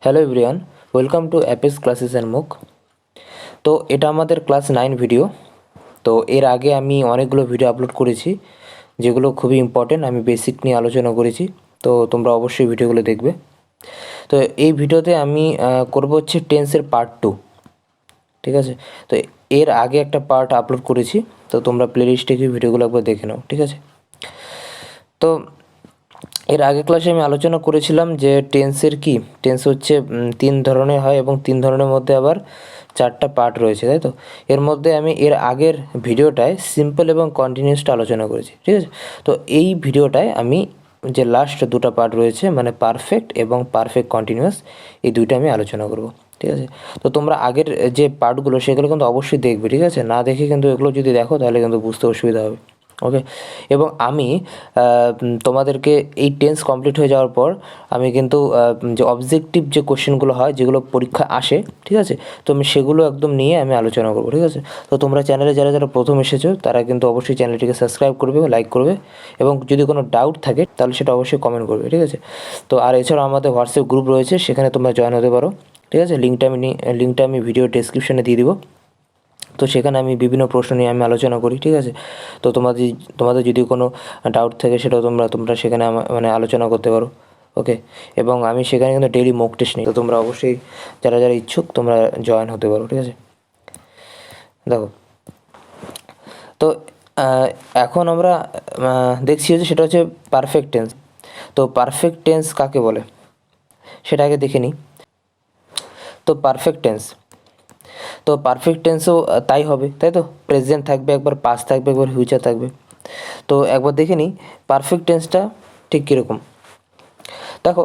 Hello everyone, welcome to অ্যাপেস classes and মুক। তো এটা আমাদের ক্লাস 9 ভিডিও। তো এর আগে আমি অনেকগুলো ভিডিও আপলোড করেছি যেগুলো খুবই ইম্পর্টেন্ট। আমি বেসিক নিয়ে আলোচনা করেছি, তো তোমরা অবশ্যই ভিডিওগুলো দেখবে। তো এই ভিডিওতে আমি করব হচ্ছে টেন্সের পার্ট 2, ঠিক আছে। তো এর আগে একটা পার্ট আপলোড করেছি, তো তোমরা প্লেলিস্টে গিয়ে ভিডিওগুলো একবার দেখে নাও, ঠিক আছে। তো এর আগের ক্লাসে আমি আলোচনা করেছিলাম যে টেন্স হচ্ছে 3 ধরনের হয় এবং 3 ধরনের মধ্যে আবার 4টা পার্ট রয়েছে, তাই তো। এর মধ্যে আমি এর আগের ভিডিওটায় সিম্পল এবং কন্টিনিউসটা আলোচনা করেছি, ঠিক আছে। তো এই ভিডিওটায় আমি যে লাস্ট 2টা পার্ট রয়েছে, মানে পারফেক্ট এবং পারফেক্ট কন্টিনিউয়াস, এই দুইটা আমি আলোচনা করব, ঠিক আছে। তো তোমরা আগের যে পার্টগুলো সেগুলো কিন্তু অবশ্যই দেখবে, ঠিক আছে। না দেখে কিন্তু এগুলো যদি দেখো তাহলে কিন্তু বুঝতে অসুবিধা হবে, ওকে। এবং আমি তোমাদেরকে এই টেন্স কমপ্লিট হয়ে যাওয়ার পর আমি কিন্তু যে অবজেক্টিভ যে কোশ্চেনগুলো হয়, যেগুলো পরীক্ষা আসে, ঠিক আছে, তো আমি সেগুলো একদম নিয়ে আমি আলোচনা করবো, ঠিক আছে। তো তোমরা চ্যানেলে যারা যারা প্রথম এসেছো তারা কিন্তু অবশ্যই চ্যানেলটিকে সাবস্ক্রাইব করবে, লাইক করবে, এবং যদি কোনো ডাউট থাকে তাহলে সেটা অবশ্যই কমেন্ট করবে, ঠিক আছে। তো আর এছাড়াও আমাদের হোয়াটসঅ্যাপ গ্রুপ রয়েছে, সেখানে তোমরা জয়েন হতে পারো, ঠিক আছে। লিঙ্কটা আমি ভিডিও ডেসক্রিপশনে দিয়ে দিব। তো সেখানে আমি বিভিন্ন প্রশ্ন নিয়ে আমি আলোচনা করি, ঠিক আছে। তো তোমাদের যদি কোনো ডাউট থাকে সেটাও তোমরা সেখানে মানে আলোচনা করতে পারো, ওকে। এবং আমি সেখানে কিন্তু ডেইলি মক টেস্ট নিই, তো তোমরা অবশ্যই যারা যারা ইচ্ছুক তোমরা জয়েন হতে পারো, ঠিক আছে। দেখো, তো এখন আমরা দেখছি যে সেটা হচ্ছে পারফেক্ট টেন্স। তো পারফেক্ট টেন্স কাকে বলে সেটা আগে দেখে নিই। তো পারফেক্ট টেন্সও তাই হবে, তাই তো। প্রেজেন্ট থাকবে, একবার পাস্ট থাকবে, একবার ফিউচার থাকবে। তো একবার দেখে নিই পারফেক্ট টেন্সটা ঠিক কীরকম। দেখো,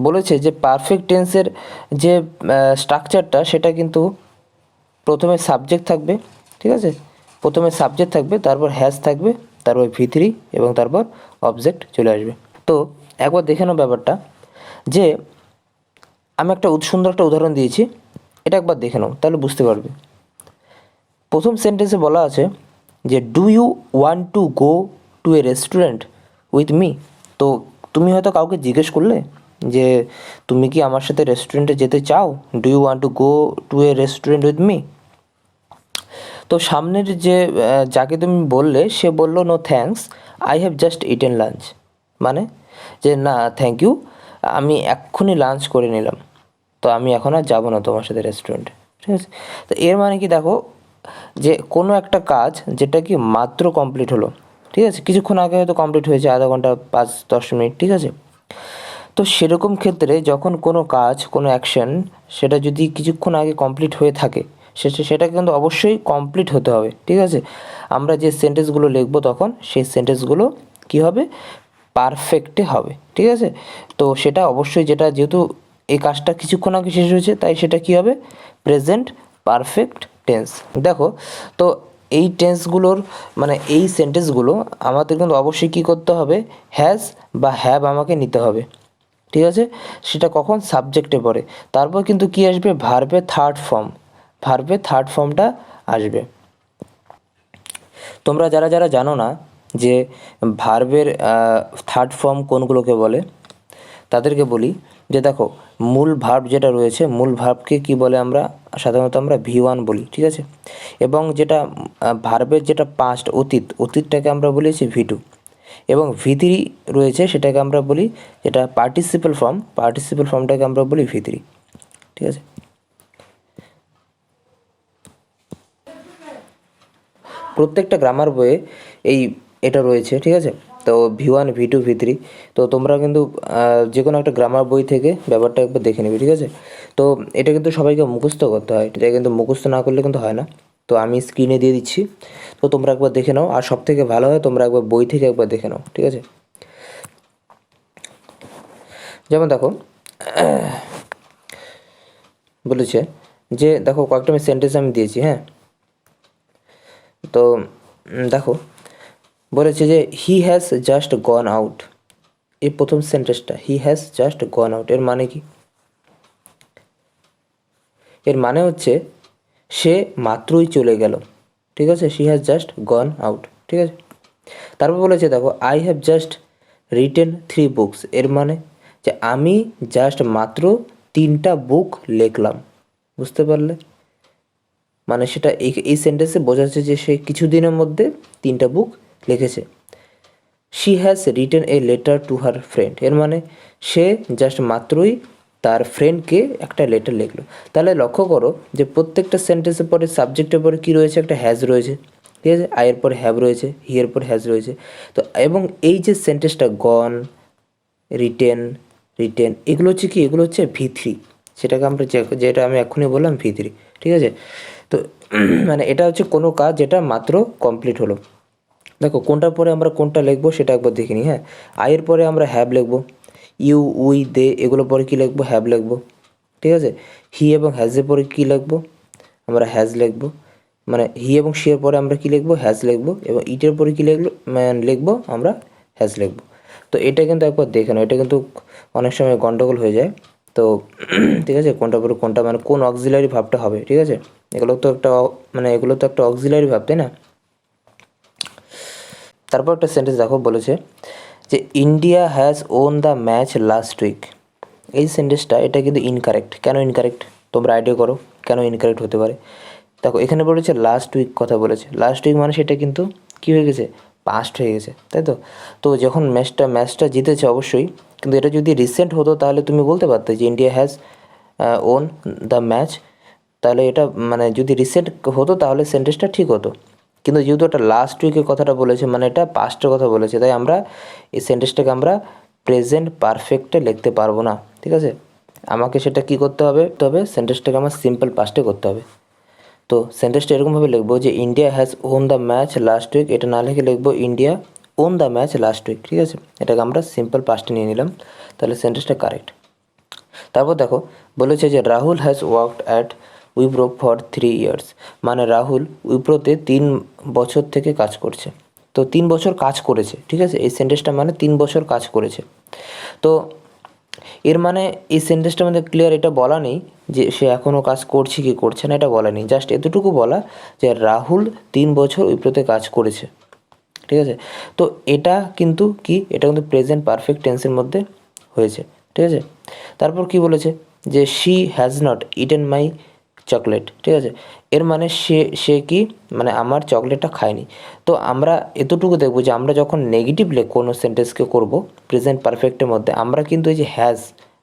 বলেছে যে পারফেক্ট টেন্সের যে স্ট্রাকচারটা সেটা কিন্তু প্রথমে সাবজেক্ট থাকবে, ঠিক আছে। প্রথমে সাবজেক্ট থাকবে, তারপর হ্যাজ থাকবে, তারপর V3 এবং তারপর অবজেক্ট চলে আসবে। তো একবার দেখে নাও ব্যাপারটা, যে আমি একটা সুন্দর একটা উদাহরণ দিয়েছি, এটা একবার দেখে নাও তাহলে বুঝতে পারবে। প্রথম সেন্টেন্সে বলা আছে যে do you want to go to a restaurant with me. তো তুমি হয়তো কাউকে জিজ্ঞেস করলে যে তুমি কি আমার সাথে রেস্টুরেন্টে যেতে চাও, do you want to go to a restaurant with me. তো সামনের যে যাকে তুমি বললে সে বলল no thanks, I have just eaten lunch. মানে যে না থ্যাংক ইউ, আমি এক্ষুনি লাঞ্চ করে নিলাম, তো আমি এখন আর যাবো না তোমার সাথে রেস্টুরেন্টে, ঠিক আছে। তো এর মানে কি, দেখো যে কোনো একটা কাজ যেটা কি মাত্র কমপ্লিট হলো, ঠিক আছে, কিছুক্ষণ আগে হয়তো কমপ্লিট হয়েছে, আধা ঘন্টা 5-10 মিনিট, ঠিক আছে। তো সেরকম ক্ষেত্রে যখন কোনো কাজ, কোনো অ্যাকশন, সেটা যদি কিছুক্ষণ আগে কমপ্লিট হয়ে থাকে, সেটা কিন্তু অবশ্যই কমপ্লিট হতে হবে, ঠিক আছে। আমরা যে সেন্টেন্সগুলো লিখবো তখন সেই সেন্টেন্সগুলো কী হবে, পারফেক্টে হবে, ঠিক আছে। তো সেটা অবশ্যই, যেহেতু এই কাজটা কিছুক্ষণ আগে শেষ হয়েছে, তাই সেটা কী হবে, প্রেজেন্ট পারফেক্ট টেন্স। দেখো, তো এই টেন্সগুলোর মানে এই সেন্টেন্সগুলো আমাদের কিন্তু অবশ্যই কী করতে হবে, হ্যাজ বা হ্যাভ আমাকে নিতে হবে, ঠিক আছে। সেটা কখন, সাবজেক্টে পড়ে। তারপর কিন্তু কী আসবে, ভার্বের থার্ড ফর্মটা আসবে। তোমরা যারা যারা জানো না যে ভার্বের থার্ড ফর্ম কোনগুলোকে বলে, তাদেরকে বলি যে দেখো, মূল ভার্ব যেটা রয়েছে, মূল ভার্বকে কি বলে, আমরা সাধারণত V1 বলি, ঠিক আছে। এবং যেটা ভার্বের যেটা পাস্ট, অতীতটাকে আমরা বলেছি V2, এবং V3 রয়েছে, সেটাকে আমরা বলি, যেটা পার্টিসিপেল ফর্মটাকে আমরা বলি V3, ঠিক আছে। প্রত্যেকটা গ্রামার বইয়ে এটা রয়েছে, ঠিক আছে। তো V1, V2, V3, তো তোমরা কিন্তু যে কোনো একটা গ্রামার বই থেকে ব্যাপারটা একবার দেখে নেবে, ঠিক আছে। তো এটা কিন্তু সবাইকে মুখস্থ করতে হয়, এটা কিন্তু মুখস্থ না করলে কিন্তু হয় না। তো আমি স্ক্রিনে দিয়ে দিচ্ছি, তো তোমরা একবার দেখে নাও। আর সব থেকে ভালো হয় তোমরা একবার বই থেকে একবার দেখে নাও, ঠিক আছে। যেমন দেখো, বলেছে যে দেখো, কয়েকটা আমি সেন্টেন্স আমি দিয়েছি, হ্যাঁ। তো দেখো, বলেছে যে he has just gone out. এই প্রথম সেন্টেন্সটা, he has just gone out, এর মানে কি? এর মানে হচ্ছে সে মাত্রই চলে গেল, ঠিক আছে। She has just gone out, ঠিক আছে। তারপর বলেছে দেখো, I have just written 3 books. এর মানে যে আমি জাস্ট মাত্র 3টা বুক লিখলাম। বুঝতে পারলে? মানে সেটা এই সেন্টেন্সে বোঝাচ্ছে যে সে কিছুদিনের মধ্যে 3টা বুক লিখেছে। She has written a letter to her friend, এর মানে সে জাস্ট মাত্রই তার ফ্রেন্ডকে একটা লেটার লিখলো। তাহলে লক্ষ্য করো যে প্রত্যেকটা সেন্টেন্সের পরে সাবজেক্টের পরে কী রয়েছে, একটা হ্যাজ রয়েছে, ঠিক আছে, আয়ের পরে হ্যাভ রয়েছে, হিয়ের পরে হ্যাজ রয়েছে। তো এবং এই যে সেন্টেন্সটা গন, রিটেন, এগুলো হচ্ছে কি, এগুলো হচ্ছে V3, সেটাকে আমরা যেটা আমি এক্ষুনি বললাম V3, ঠিক আছে। তো মানে এটা হচ্ছে কোনো কাজ যেটা মাত্র কমপ্লিট হলো। দেখো কোনটার পরে আমরা কোনটা লিখবো সেটা একবার দেখে নিই। হ্যাঁ, আয়ের পরে আমরা হ্যাভ লিখবো, ইউ, উই, দে এগুলোর পরে কী লিখবো, হ্যাভ লিখবো, ঠিক আছে। হি এবং হ্যাজের পরে কী লিখবো, আমরা হ্যাজ লিখবো, মানে হি এবং শি এর পরে আমরা কী লিখবো, হ্যাজ লিখবো, এবং ইটের পরে কী লিখবো আমরা হ্যাজ লিখবো। তো এটা কিন্তু একবার দেখে নাও, এটা কিন্তু অনেক সময় গন্ডগোল হয়ে যায়। তো ঠিক আছে, কোনটা পরে কোনটা মানে কোন অক্সিলারি ভাবটা হবে, ঠিক আছে। এগুলো তো একটা অক্সিলারি ভাব, তাই না। তারপর একটা সেন্টেন্স দেখো, বলেছে যে India has won the match last week. এই সেন্টেন্সটা এটা কিন্তু ইনকারেক্ট। কেন ইনকারেক্ট তোমরা আইডিয়া করো, কেন ইনকারেক্ট হতে পারে। দেখো এখানে বলেছে লাস্ট উইক কথা বলেছে, লাস্ট উইক মানে সেটা কিন্তু কী হয়ে গেছে, পাস্ট হয়ে গেছে, তাই তো। তো যখন ম্যাচটা জিতেছে অবশ্যই, কিন্তু এটা যদি রিসেন্ট হতো তাহলে তুমি বলতে পারতে যে India has won the match, তাহলে এটা মানে যদি রিসেন্ট হতো তাহলে সেন্টেন্সটা ঠিক হতো। কিন্তু যেহেতু এটা লাস্ট উইকের কথাটা বলেছে, মানে এটা পাস্টের কথা বলেছে, তাই আমরা এই সেন্টেন্সটাকে আমরা প্রেজেন্ট পারফেক্টে লিখতে পারবো না, ঠিক আছে। আমাকে সেটা কী করতে হবে, তবে সেন্টেন্সটাকে আমার সিম্পল পাস্টে করতে হবে। তো সেন্টেন্সটা এরকমভাবে লিখবো যে India has won the match last week, এটা না লিখে লিখবো India won the match last week, ঠিক আছে। এটাকে আমরা সিম্পল পাস্টে নিয়ে নিলাম, তাহলে সেন্টেন্সটা কারেক্ট। তারপর দেখো বলেছে যে Rahul has worked at Wipro for 3 years, মানে রাহুল উইপ্রোতে 3 বছর থেকে কাজ করছে। তো 3 বছর কাজ করেছে, ঠিক আছে, এই সেন্টেন্সটা মানে 3 বছর কাজ করেছে। তো এর মানে এই সেন্টেন্সটার মধ্যে ক্লিয়ার এটা বলা নেই যে সে এখনও কাজ করছে কি করছে না, এটা বলা নেই, জাস্ট এতটুকু বলা যে রাহুল 3 বছর উইপ্রোতে কাজ করেছে, ঠিক আছে। তো এটা কিন্তু কি, এটা কিন্তু প্রেজেন্ট পারফেক্ট টেন্সের মধ্যে হয়েছে, ঠিক আছে। তারপর কি বলেছে যে she has not eaten my chocolate, ঠিক আছে। এর মানে সে কি, মানে আমার চকলেটটা খায়নি। তো আমরা এতটুকু দেখবো যে আমরা যখন নেগেটিভলি কোনো সেন্টেন্সকে করব প্রেজেন্ট পারফেক্টের মধ্যে, আমরা কিন্তু এই যে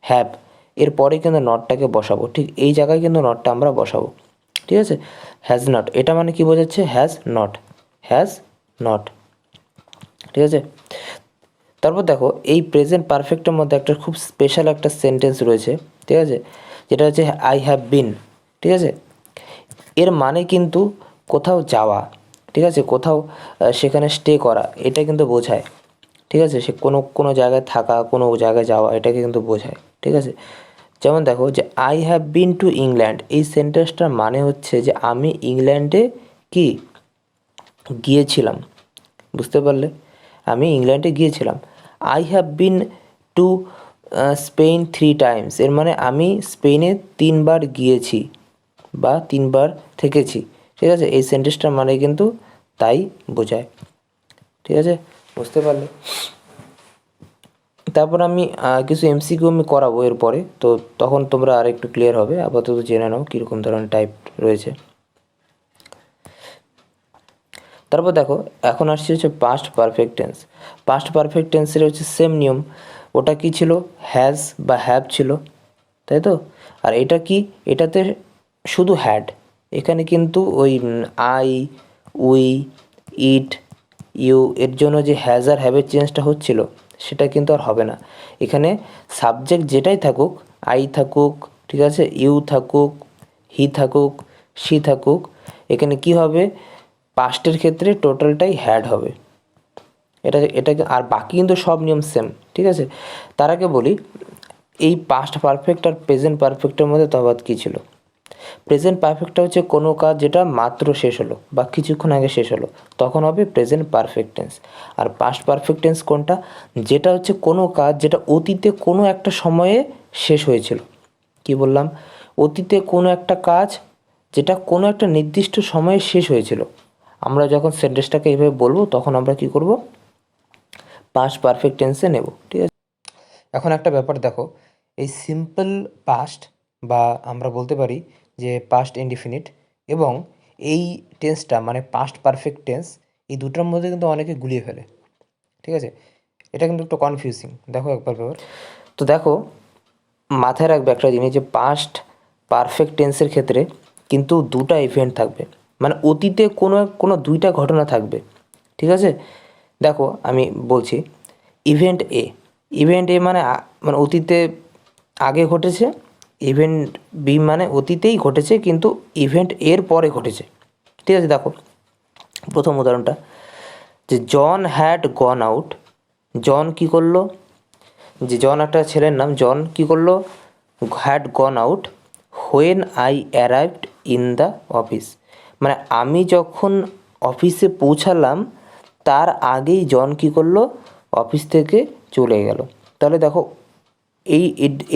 হ্যাভ এর পরে কিন্তু নটটাকে বসাবো, ঠিক এই জায়গায় কিন্তু নটটা আমরা বসাবো, ঠিক আছে। হ্যাজ নট এটা মানে কি বোঝাচ্ছে, হ্যাজ নট, ঠিক আছে। তারপর দেখো এই প্রেজেন্ট পারফেক্টের মধ্যে একটা খুব স্পেশাল একটা সেন্টেন্স রয়েছে, ঠিক আছে, যেটা হচ্ছে আই হ্যাভ বিন, ঠিক আছে। এর মানে কিন্তু কোথাও যাওয়া, ঠিক আছে, কোথাও সেখানে স্টে করা, এটা কিন্তু বোঝায়, ঠিক আছে। সে কোনো জায়গায় থাকা, কোনো জায়গায় যাওয়া, এটাকে কিন্তু বোঝায়, ঠিক আছে। যেমন দেখো যে I have been to England, এই সেন্টেন্সটার মানে হচ্ছে যে আমি ইংল্যান্ডে কি গিয়েছিলাম, বুঝতে পারলে, আমি ইংল্যান্ডে গিয়েছিলাম। I have been to Spain 3 Times, এর মানে আমি স্পেনে 3 বার গিয়েছি বা 3 বার থেকেছি, ঠিক আছে। এই সেন্টেন্সটার মানে কিন্তু তাই বোঝায়, ঠিক আছে, বুঝতে পারলে। তারপর আমি কিছু এমসিকিউ আমি করাবো এরপরে, তো তখন তোমরা আর একটু ক্লিয়ার হবে। আপাতত জেনে নাও কীরকম ধরনের টাইপ রয়েছে। তারপর দেখো এখন আসছে হচ্ছে past perfect tense. Past perfect টেন্সের হচ্ছে সেম নিয়ম, ওটা কি ছিল, হ্যাজ বা হ্যাভ ছিল, তাই তো। আর এটা কি, এটাতে শুধু হ্যাড, এখানে কিন্তু ওই আই, উই, ইট, ইউ এর জন্য যে হ্যাজ আর হ্যাভের চেঞ্জটা হচ্ছিল সেটা কিন্তু আর হবে না। এখানে সাবজেক্ট যেটাই থাকুক, আই থাকুক, ঠিক আছে, ইউ থাকুক, হি থাকুক, সি থাকুক, এখানে কি হবে, পাস্টের ক্ষেত্রে টোটালটাই হ্যাড হবে। এটাকে আর বাকি কিন্তু সব নিয়ম সেম, ঠিক আছে। তার আগে বলি এই পাস্ট পারফেক্ট আর প্রেজেন্ট পারফেক্টের মধ্যে তফাৎ কী ছিল। প্রেজেন্ট পারফেক্টটা হচ্ছে কোনো কাজ যেটা মাত্র শেষ হলো বা কিছুক্ষণ আগে শেষ হলো, তখন হবে প্রেজেন্ট পারফেক্ট টেন্স। আর পাস্ট পারফেক্ট টেন্স কোনটা, যেটা হচ্ছে কোনো কাজ যেটা অতীতে কোনো একটা সময়ে শেষ হয়েছিল। কি বললাম, অতীতে কোনো একটা কাজ যেটা কোনো একটা নির্দিষ্ট সময়ে শেষ হয়েছিল, আমরা যখন সেন্টেন্সটাকে এইভাবে বলবো তখন আমরা কি করব, পাস্ট পারফেক্ট টেন্সে নেব, ঠিক আছে। এখন একটা ব্যাপার দেখো, এই সিম্পল পাস্ট বা আমরা বলতে পারি যে পাস্ট ইনডিফিনিট এবং এই টেন্সটা মানে পাস্ট পারফেক্ট টেন্স, এই দুটোর মধ্যে কিন্তু অনেকে গুলিয়ে ফেলে। ঠিক আছে, এটা কিন্তু একটু কনফিউজিং। দেখো একবার ব্যাপার, তো দেখো মাথায় রাখবে একটা জিনিস যে পাস্ট পারফেক্ট টেন্সের ক্ষেত্রে কিন্তু দুটা ইভেন্ট থাকবে, মানে অতীতে কোনো দুইটা ঘটনা থাকবে। ঠিক আছে, দেখো আমি বলছি ইভেন্ট এ, ইভেন্ট এ মানে মানে অতীতে আগে ঘটেছে, ইভেন্ট বি মানে অতীতেই ঘটেছে কিন্তু ইভেন্ট এর পরে ঘটেছে। ঠিক আছে, দেখো প্রথম উদাহরণটা, যে জন হ্যাড গন আউট। জন কী করলো, যে জন একটা ছেলের নাম, জন কী করলো, had gone out when I arrived in the office. মানে আমি যখন অফিসে পৌঁছালাম তার আগেই জন কী করলো, অফিস থেকে চলে গেল। তাহলে দেখো এই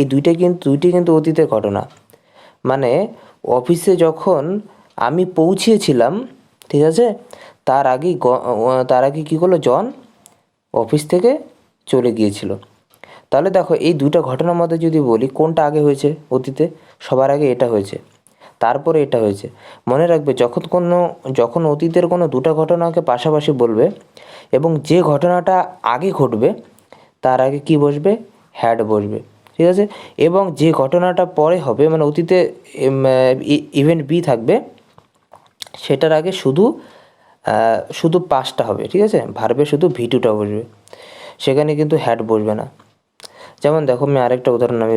এই দুইটি কিন্তু অতীতের ঘটনা। মানে অফিসে যখন আমি পৌঁছেছিলাম, ঠিক আছে, তার আগে কী করলো, জন অফিস থেকে চলে গিয়েছিল। তাহলে দেখো এই দুইটা ঘটনার মধ্যে যদি বলি কোনটা আগে হয়েছে অতীতে, সবার আগে এটা হয়েছে, তারপরে এটা হয়েছে। মনে রাখবে যখন অতীতের কোনো দুটো ঘটনাকে পাশাপাশি বলবে এবং যে ঘটনাটা আগে ঘটবে তার আগে কি বসবে, হ্যাড বসবে। ঠিক আছে, এবং যে ঘটনাটা পরে হবে মানে অতীতে ইভেন্ট বি থাকবে সেটার আগে শুধু পাস্টটা হবে। ঠিক আছে, ভার্বে শুধু ভিটুটা বসবে, সেখানে কিন্তু হ্যাড বসবে না। যেমন দেখো আমি আরেকটা উদাহরণ আমি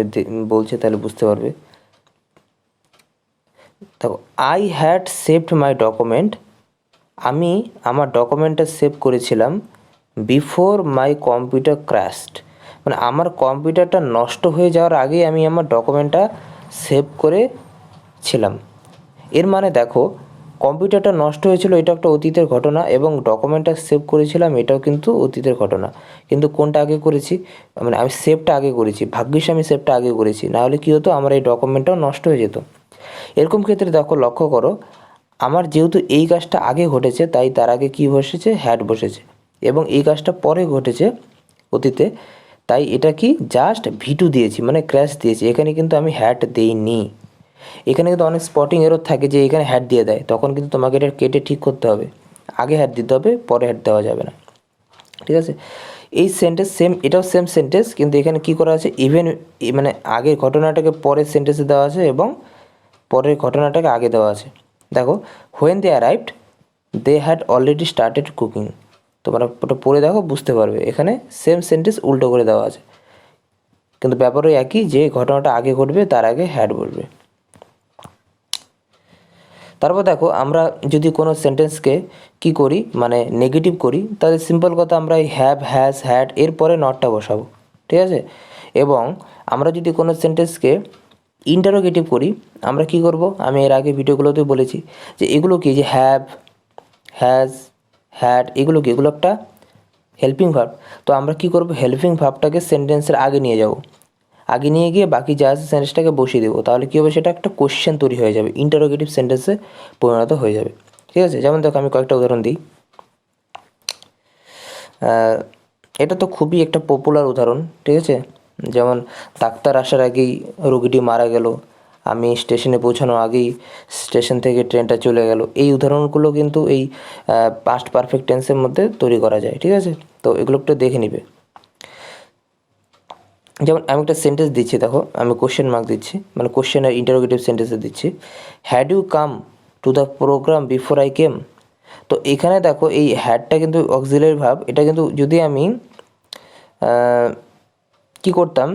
বলছি তাহলে বুঝতে পারবে। দেখো I had saved my document, আমি আমার ডকুমেন্টটা সেভ করেছিলাম বিফোর মাই কম্পিউটার ক্র্যাশড। মানে আমার কম্পিউটারটা নষ্ট হয়ে যাওয়ার আগেই আমি আমার ডকুমেন্টটা সেভ করেছিলাম। এর মানে দেখো কম্পিউটারটা নষ্ট হয়েছিল এটা একটা অতীতের ঘটনা এবং ডকুমেন্টটা সেভ করেছিলাম এটাও কিন্তু অতীতের ঘটনা। কিন্তু কোনটা আগে করেছি, মানে আমি সেভটা আগে করেছি, ভাগ্যিস আমি সেভটা আগে করেছি, নাহলে কী হতো, আমার এই ডকুমেন্টটাও নষ্ট হয়ে যেত। এরকম ক্ষেত্রে দেখো লক্ষ্য করো, আমার যেহেতু এই কাজটা আগে ঘটেছে তাই তার আগে কী বসেছে, হ্যাড বসেছে, এবং এই কাজটা পরে ঘটেছে অতীতে, তাই এটা কি জাস্ট ভিটু দিয়েছি মানে ক্র্যাশ দিয়েছি, এখানে কিন্তু আমি হ্যাড দেইনি। এখানে কিন্তু অনেক স্পটিং এরর থাকে যে এখানে হ্যাড দিয়ে দেয়, তখন কিন্তু তোমাকে এটা কেটে ঠিক করতে হবে, আগে হ্যাড দিতে হবে পরে হ্যাড দেওয়া যাবে না। ঠিক আছে, এই সেন্টেন্স সেম, এটাও সেম সেন্টেন্স কিন্তু এখানে কী করা আছে, ইভেন মানে আগের ঘটনাটাকে পরের সেন্টেন্সে দেওয়া আছে এবং পরের ঘটনাটাকে আগে দেওয়া আছে। দেখো when they arrived they had already started cooking. তোমরা ওটা পড়ে দেখো বুঝতে পারবে, এখানে সেম সেন্টেন্স উল্টো করে দেওয়া আছে কিন্তু ব্যাপারও একই, যে ঘটনাটা আগে ঘটবে তার আগে হ্যাড বলবে। তারপর দেখো আমরা যদি কোনো সেন্টেন্সকে কি করি মানে নেগেটিভ করি, তাহলে সিম্পল কথা আমরা এই হ্যাভ, হ্যাজ, হ্যাড এরপরে নটটা বসাবো। ঠিক আছে, এবং আমরা যদি কোনো সেন্টেন্সকে ইন্টারোগেটিভ করি আমরা কি করব, আমি এর আগে ভিডিওগুলোতে বলেছি যে এগুলো কি, যে হ্যাভ, হ্যাজ, হ্যাড এগুলো কি, এগুলো একটা হেল্পিং ভার্ব। তো আমরা কি করব, হেল্পিং ভার্বটাকে সেন্টেন্সের আগে নিয়ে যাব, আগে নিয়ে গিয়ে বাকি যা আছে সেন্টেন্সটাকে বসিয়ে দেবো, তাহলে কী হবে, সেটা একটা কোশ্চেন তৈরি হয়ে যাবে, ইন্টারোগেটিভ সেন্টেন্সে পরিণত হয়ে যাবে। ঠিক আছে, যেমন দেখো আমি কয়েকটা উদাহরণ দিই। এটা তো খুবই একটা পপুলার উদাহরণ। ঠিক আছে, যেমন ডাক্তার আসার আগেই রোগীটি মারা গেল, আমি স্টেশনে পৌঁছানোর আগেই স্টেশন থেকে ট্রেনটা চলে গেল। এই উদাহরণগুলো কিন্তু এই পাস্ট পারফেক্ট টেন্সের মধ্যে তৈরি করা যায়। ঠিক আছে, তো এগুলো একটু দেখে নিবে। যেমন আমি একটা সেন্টেন্স দিচ্ছি, দেখো আমি কোশ্চেন মার্ক দিচ্ছি, মানে কোশ্চেন আর ইন্টারোগেটিভ সেন্টেন্সে দিচ্ছি, had you come to the program before I came. তো এখানে দেখো এই হ্যাডটা কিন্তু অক্সিলারি ভার্ব, এটা কিন্তু যদি আমি কি করতাম,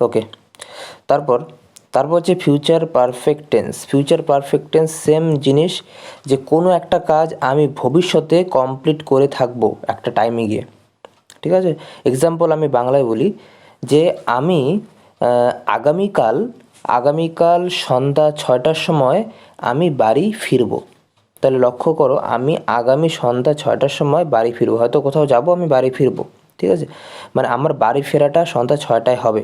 ওকে, তারপর হচ্ছে future perfect tense. Future perfect tense same জিনিস, যে কোনো একটা কাজ আমি ভবিষ্যতে কমপ্লিট করে থাকবো একটা টাইমে গিয়ে। ঠিক আছে, এক্সাম্পল আমি বাংলায় বলি যে আমি আগামীকাল সন্ধ্যা 6টার সময় আমি বাড়ি ফিরবো। তাহলে লক্ষ্য করো, আমি আগামী সন্ধ্যা 6টার সময় বাড়ি ফিরবো, হয়তো কোথাও যাব আমি বাড়ি ফিরবো। ঠিক আছে, মানে আমার বাড়ি ফেরাটা সন্ধ্যা 6টায় হবে।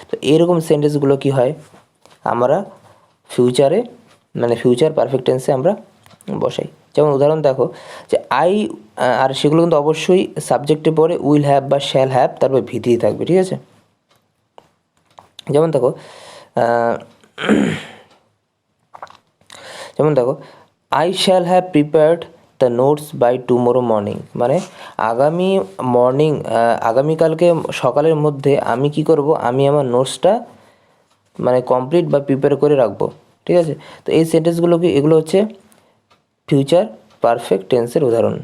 তো এরকম সেন্টেন্সগুলো কি হয়, আমরা ফিউচারে মানে ফিউচার পারফেক্ট টেন্সে আমরা বসাই। যেমন উদাহরণ দেখো যে আই, আর সেগুলো কিন্তু অবশ্যই সাবজেক্টে পরে উইল হ্যাভ বা শ্যাল হ্যাভ তারপর ভিতেই থাকবে, ঠিক আছে। যেমন দেখো যেমন দেখো I shall have prepared the notes by tomorrow morning, মানে আগামীকালকে সকালের মধ্যে আমি কি করব, আমি আমার নোটসটা মানে কমপ্লিট বা প্রিপেয়ার করে রাখবো, ঠিক আছে। তো এই সেন্টেন্সগুলো কি, এগুলো হচ্ছে ফিউচার পারফেক্ট টেন্সের উদাহরণ।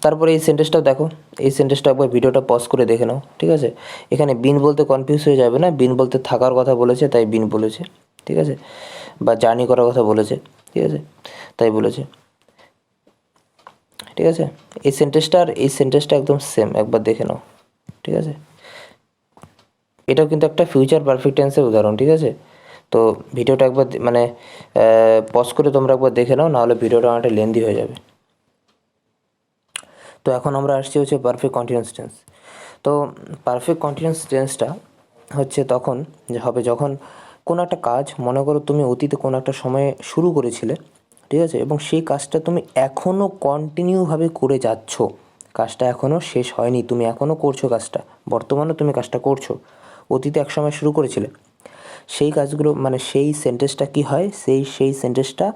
তারপরে এই সেন্টেন্সটাও দেখো, এই সেন্টেন্সটা একবার ভিডিওটা পজ করে দেখে নাও, ঠিক আছে। এখানে বিন বলতে কনফিউজ হয়ে যাবে না, বিন বলতে থাকার কথা বলেছে তাই বিন বলেছে, ঠিক আছে, বা জার্নি করার কথা বলেছে, ঠিক আছে, তাই বলেছে, ঠিক আছে। এই সেন্টেন্সটা আর এই সেন্টেন্সটা একদম সেম, একবার দেখে নাও, ঠিক আছে। এটাও কিন্তু একটা ফিউচার পারফেক্ট টেন্সের উদাহরণ, ঠিক আছে। তো ভিডিওটা একবার মানে পজ করে তোমরা একবার দেখে নাও, নাহলে ভিডিওটা অনেকটা লেন্দি হয়ে যাবে। তো এখন আমরা আসছি হচ্ছে পারফেক্ট কন্টিনিউয়াস টেন্স। তো পারফেক্ট কন্টিনিউয়াস টেন্সটা হচ্ছে তখন যে হবে যখন কোনো একটা কাজ, মনে করো তুমি অতীতে কোনো একটা সময়ে শুরু করেছিলে, ঠিক আছে, এবং সেই কাজটা তুমি এখনও কন্টিনিউভাবে করে যাচ্ছ, কাজটা এখনও শেষ হয়নি, তুমি এখনও করছো কাজটা, বর্তমানে তুমি কাজটা করছো, অতীতে এক সময় শুরু করেছিলে, সেই কাজগুলো মানে সেই সেন্টেন্সটা কি হয়, সেই সেন্টেন্সটা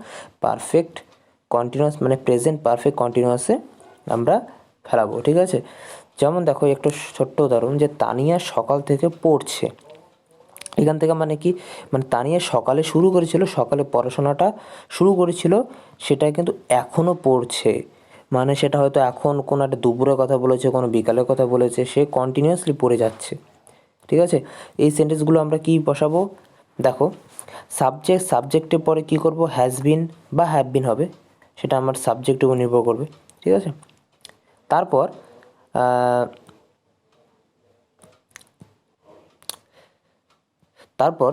পারফেক্ট কন্টিনিউয়াস মানে প্রেজেন্ট পারফেক্ট কন্টিনিউয়াসে আমরা ফেলাবো, ঠিক আছে। যেমন দেখো একটা ছোট্ট উদাহরণ, যে তানিয়া সকাল থেকে পড়ছে, এখান থেকে মানে কি, মানে তানিয়া সকালে শুরু করেছিল, সকালে পড়াশোনাটা শুরু করেছিল, সেটা কিন্তু এখনও পড়ছে, মানে সেটা হয়তো এখন কোনো একটা দুপুরের কথা বলেছে, কোনো বিকালের কথা বলেছে, সে কন্টিনিউয়াসলি পড়ে যাচ্ছে, ঠিক আছে। এই সেন্টেন্সগুলো আমরা কি বসাবো, দেখো সাবজেক্টের পরে কি করব, হ্যাজ বিন বা হ্যাভ বিন হবে, সেটা আমার সাবজেক্টের উপর নির্ভর করবে, ঠিক আছে। তারপর তারপর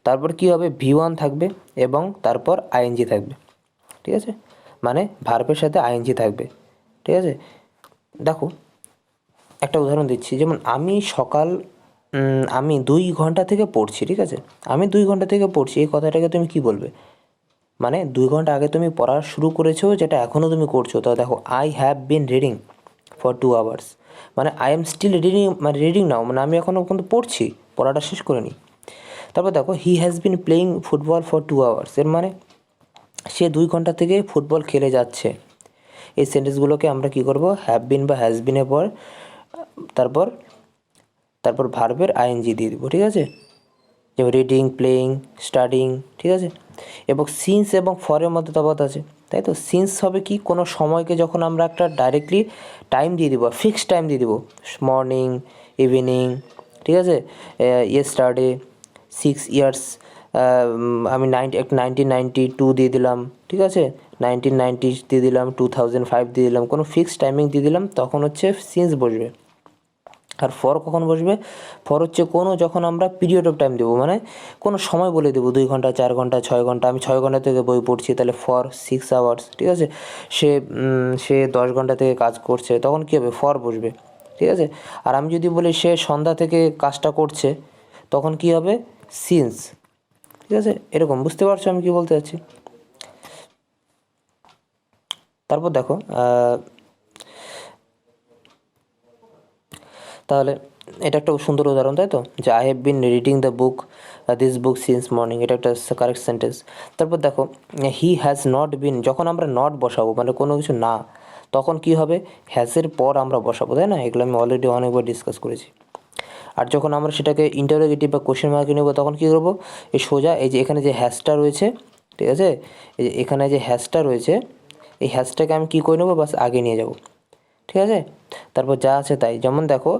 তারপর কী হবে, V1 থাকবে এবং তারপর আইএনজি থাকবে, ঠিক আছে, মানে ভার্বের সাথে আইএনজি থাকবে, ঠিক আছে। দেখো একটা উদাহরণ দিচ্ছি, যেমন আমি 2 ঘন্টা থেকে পড়ছি, ঠিক আছে, আমি 2 ঘন্টা থেকে পড়ছি, এই কথাটাকে তুমি কি বলবে, মানে 2 ঘন্টা আগে তুমি পড়া শুরু করেছো, যেটা এখনও তুমি করছো। তো দেখো I have been reading for 2 hours, মানে আই এম স্টিল রিডিং, মানে রিডিং নাও, মানে আমি এখনও কিন্তু পড়ছি, পড়াটা শেষ করিনি। তারপর দেখো he has been playing football for 2 hours, এর মানে সে 2 ঘন্টা থেকে ফুটবল খেলে যাচ্ছে। এই সেন্টেন্সগুলোকে আমরা কী করব, হ্যাভ বিন বা হ্যাজ বিনের পর তারপর তারপর ভার্বের আইএনজি দিয়ে দেবো, ঠিক আছে, যেমন রিডিং, প্লেয়িং, স্টাডিং, ঠিক আছে। এবং সিন্স এবং ফরের মধ্যে তফাৎ আছে, তাই তো। সিন্স হবে কি, কোনো সময়কে যখন আমরা একটা ডাইরেক্টলি টাইম দিয়ে দিব, ফিক্সড টাইম দিয়ে দিব, মর্নিং, ইভিনিং, ঠিক আছে, ইয়েস্টারডে, 6 ইয়ার্স, আমি 1992 দিয়ে দিলাম, ঠিক আছে, 1990 দিয়ে দিলাম, 2005 দিয়ে দিলাম, কোনো ফিক্সড টাইমিং দিয়ে দিলাম, তখন হচ্ছে সিন্স বসবে। আর ফর কখন বসবে, ফর হচ্ছে কোনো যখন আমরা পিরিয়ড অফ টাইম দেবো, মানে কোনো সময় বলে দেবো, 2 ঘন্টা, 4 ঘন্টা, 6 ঘন্টা, আমি 6 ঘন্টা থেকে বই পড়ছি, তাহলে ফর 6 আওয়ার্স, ঠিক আছে। সে সে 10 ঘন্টা থেকে কাজ করছে, তখন কী হবে, ফর বসবে, ঠিক আছে। আর আমি যদি বলি সে সন্ধ্যা থেকে কাজটা করছে, তখন কী হবে, সিন্স, ঠিক আছে। এরকম বুঝতে পারছো আমি কী বলতে চাচ্ছি। তারপর দেখো তাহলে এটা একটা সুন্দর উদাহরণ, তাই তো, যে I have been reading the book this book since morning, এটা একটা কারেক্ট সেন্টেন্স। তারপর দেখো হি হ্যাজ নট বিন, যখন আমরা নট বসাবো মানে কোনো কিছু না, তখন কি হবে, হ্যাজের পর আমরা বসাবো, তাই না, এগুলো আমি অলরেডি অনেকবার ডিসকাস করেছি। আর যখন আমরা সেটাকে ইন্টারোগেটিভ বা কোশ্চেন মার্কে নেবো, তখন কী করবো, এই সোজা এই যে এখানে যে হ্যাশটা রয়েছে, ঠিক আছে, এই যে এখানে যে হ্যাশটা রয়েছে, এই হ্যাশটাকে আমি কী করে নেবো, বাস আগে নিয়ে যাব, ঠিক আছে। তারপর যা আছে তাই, যেমন দেখো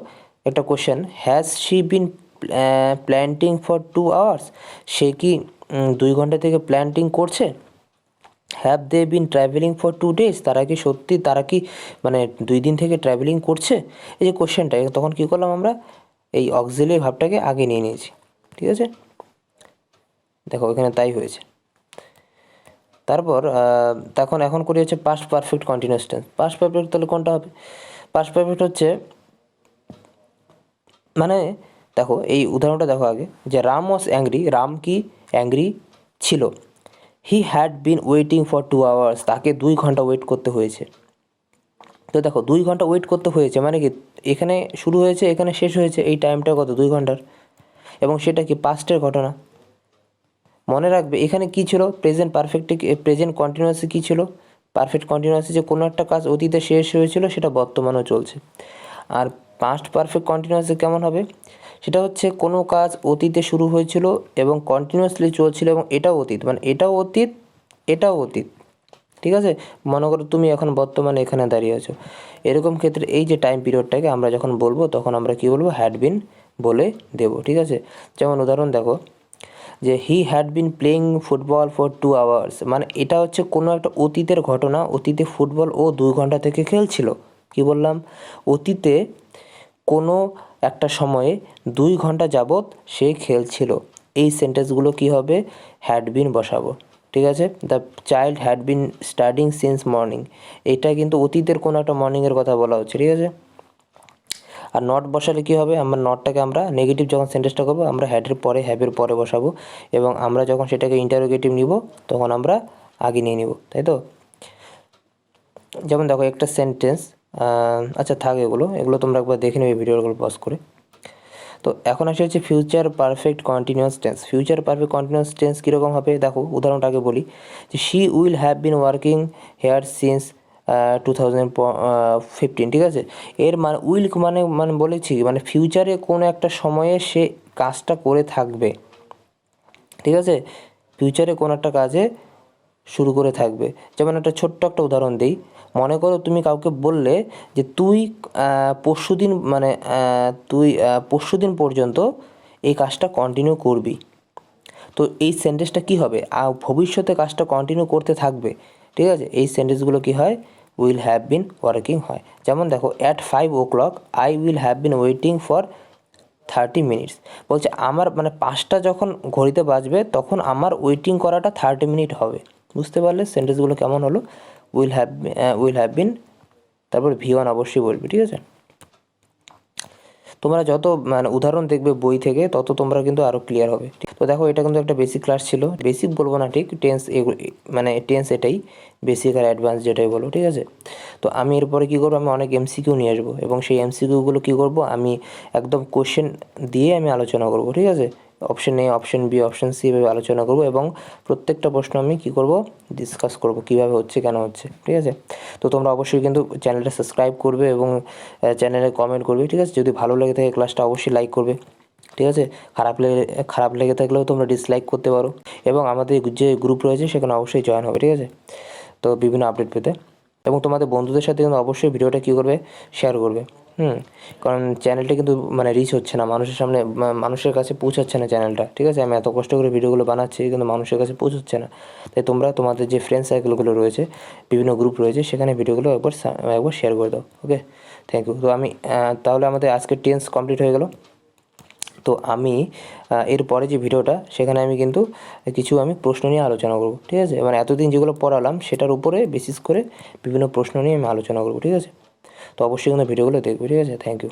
একটা question, has she been planting for 2 hours, সে কি 2 ঘন্টা থেকে প্ল্যান্টিং করছে। Have they been travelling for 2 days, তারা কি মানে 2 দিন থেকে ট্রাভেলিং করছে। এই যে কোশ্চেনটা, তখন কী করলাম আমরা, এই অক্সিলিয়ারি ভাবটাকে আগে নিয়ে নিয়েছি, ঠিক আছে। দেখো এখানে তাই হয়েছে। তারপর এখন করি হচ্ছে past perfect continuous tense. Past perfect তাহলে কোনটা হবে, পাস্ট পারফেক্ট হচ্ছে মানে দেখো এই উদাহরণটা দেখো আগে, যে রাম ওয়াজ অ্যাংরি, রাম কি অ্যাংরি ছিল, he had been waiting for 2 hours, তাকে 2 ঘন্টা ওয়েট করতে হয়েছে। তো দেখো 2 ঘন্টা ওয়েট করতে হয়েছে মানে কি, এখানে শুরু হয়েছে এখানে শেষ হয়েছে, এই টাইমটা কত 2 ঘন্টার, এবং সেটা কি পাস্টের ঘটনা। মনে রাখবে এখানে কী ছিল, প্রেজেন্ট পারফেক্টে, প্রেজেন্ট কন্টিনিউয়াসে কী ছিল, পারফেক্ট কন্টিনিউয়াসে যে কোনো একটা কাজ অতীতে শেষ হয়েছিল সেটা বর্তমানেও চলছে। আর পাস্ট পারফেক্ট কন্টিনিউয়াসে কেমন হবে, সেটা হচ্ছে কোনো কাজ অতীতে শুরু হয়েছিল এবং কন্টিনিউয়াসলি চলছিল, এবং এটাও অতীত, মানে এটাও অতীত এটাও অতীত। ঠিক আছে, মনে করো তুমি এখন বর্তমানে এখানে দাঁড়িয়ে আছো, এরকম ক্ষেত্রে এই যে টাইম পিরিয়ডটাকে আমরা যখন বলবো তখন আমরা কী বলবো, হ্যাড বিন বলে দেবো। ঠিক আছে, যেমন উদাহরণ দেখো যে he had been playing football for 2 hours, মানে এটা হচ্ছে কোনো একটা অতীতের ঘটনা, অতীতে ফুটবল ও 2 ঘন্টা থেকে খেলছিল। কি বললাম, অতীতে কোনো একটা সময়ে 2 ঘন্টা যাবৎ সে খেলছিল। এই সেন্টেন্সগুলো কি হবে, হ্যাড বিন বসাবো। ঠিক আছে, the child had been studying since morning, এটা কিন্তু অতীতের কোনো একটা মর্নিংয়ের কথা বলা হচ্ছে। ঠিক আছে, আর নট বসালে কী হবে, আমরা নটটাকে আমরা নেগেটিভ যখন সেন্টেন্সটা করবো আমরা হ্যাডের পরে হ্যাভের পরে বসাবো, এবং আমরা যখন সেটাকে ইন্টারোগেটিভ নিব তখন আমরা আগে নিয়ে নিব, তাই তো। যেমন দেখো একটা সেন্টেন্স, আচ্ছা থাক এগুলো তোমরা একবার দেখে নেবে ভিডিওগুলো পজ করে। তো এখন আসে হচ্ছে future perfect continuous tense. Future perfect continuous tense কীরকম হবে, দেখো উদাহরণটাকে বলি যে she will have been working here since 2015। ঠিক আছে, এর মানে উইল মানে মানে বলেছি মানে ফিউচারে কোনো একটা সময়ে সে কাজটা করে থাকবে। ঠিক আছে, ফিউচারে কোনো একটা কাজে শুরু করে থাকবে। যেমন একটা ছোট্ট একটা উদাহরণ দিই, মনে করো তুমি কাউকে বললে যে তুই পরশুদিন মানে তুই পরশুদিন পর্যন্ত এই কাজটা কন্টিনিউ করবি। তো এই সেন্টেন্সটা কী হবে, ভবিষ্যতে কাজটা কন্টিনিউ করতে থাকবে। ঠিক আছে, এই সেন্টেন্সগুলো কী হয়, উইল হ্যাভ বিন ওয়ার্কিং হয়। যেমন দেখো at 5 o'clock I will have been waiting for 30 minutes, বলছে আমার মানে 5টা যখন ঘড়িতে বাজবে তখন আমার ওয়েটিং করাটা 30 মিনিট হবে। বুঝতে পারলে সেন্টেন্সগুলো কেমন হলো, উইল হ্যাভ বিন, তারপর V1 অবশ্যই বলবি। ঠিক আছে, তোমরা যত মানে উদাহরণ দেখবে বই থেকে তত তোমরা কিন্তু আরও ক্লিয়ার হবে। তো দেখো এটা কিন্তু একটা বেসিক ক্লাস ছিল, বেসিক বলবো না ঠিক, টেন্স মানে টেন্স এটাই বেসিক আর অ্যাডভান্স যেটাই বলো। ঠিক আছে, তো আমি এরপরে কী করবো, আমি অনেক এমসিকিউ নিয়ে আসবো, এবং সেই এমসিকিউগুলো কী করবো, আমি একদম কোশ্চেন দিয়ে আমি আলোচনা করবো। ঠিক আছে, option A, option B, option C এভাবে আলোচনা করবো, এবং প্রত্যেকটা প্রশ্ন আমি কী করবো, ডিসকাস করবো কীভাবে হচ্ছে, কেন হচ্ছে। ঠিক আছে, তো তোমরা অবশ্যই কিন্তু চ্যানেলটা সাবস্ক্রাইব করবে এবং চ্যানেলে কমেন্ট করবে। ঠিক আছে, যদি ভালো লেগে থাকে ক্লাসটা অবশ্যই লাইক করবে। ঠিক আছে, খারাপ লেগে থাকলেও তোমরা ডিসলাইক করতে পারো, এবং আমাদের যে গ্রুপ রয়েছে সেখানে অবশ্যই জয়েন হবে। ঠিক আছে, তো বিভিন্ন আপডেট পেতে, এবং তোমাদের বন্ধুদের সাথে কিন্তু অবশ্যই ভিডিওটা কী করবে, শেয়ার করবে। কারণ চ্যানেলটা কিন্তু মানে রিচ হচ্ছে না, মানুষের সামনে মানুষের কাছে পৌঁছাচ্ছে না চ্যানেলটা। ঠিক আছে, আমি এত কষ্ট করে ভিডিওগুলো বানাচ্ছি কিন্তু মানুষের কাছে পৌঁছচ্ছে না। তাই তোমরা তোমাদের যে ফ্রেন্ড সার্কেলগুলো রয়েছে, বিভিন্ন গ্রুপ রয়েছে, সেখানে ভিডিওগুলো একবার শেয়ার করে দাও। ওকে, থ্যাংক ইউ। তো আমি তাহলে আমাদের আজকের টেন্স কমপ্লিট হয়ে গেল। তো আমি এরপরে যে ভিডিওটা সেখানে আমি কিন্তু কিছু আমি প্রশ্ন নিয়ে আলোচনা করব। ঠিক আছে, মানে এতদিন যেগুলো পড়ালাম সেটার উপরে বেসিস করে বিভিন্ন প্রশ্ন নিয়ে আমি আলোচনা করব। ঠিক আছে, তো অবশ্যই কিন্তু ভিডিওগুলো দেখবে। ঠিক আছে, থ্যাংক ইউ।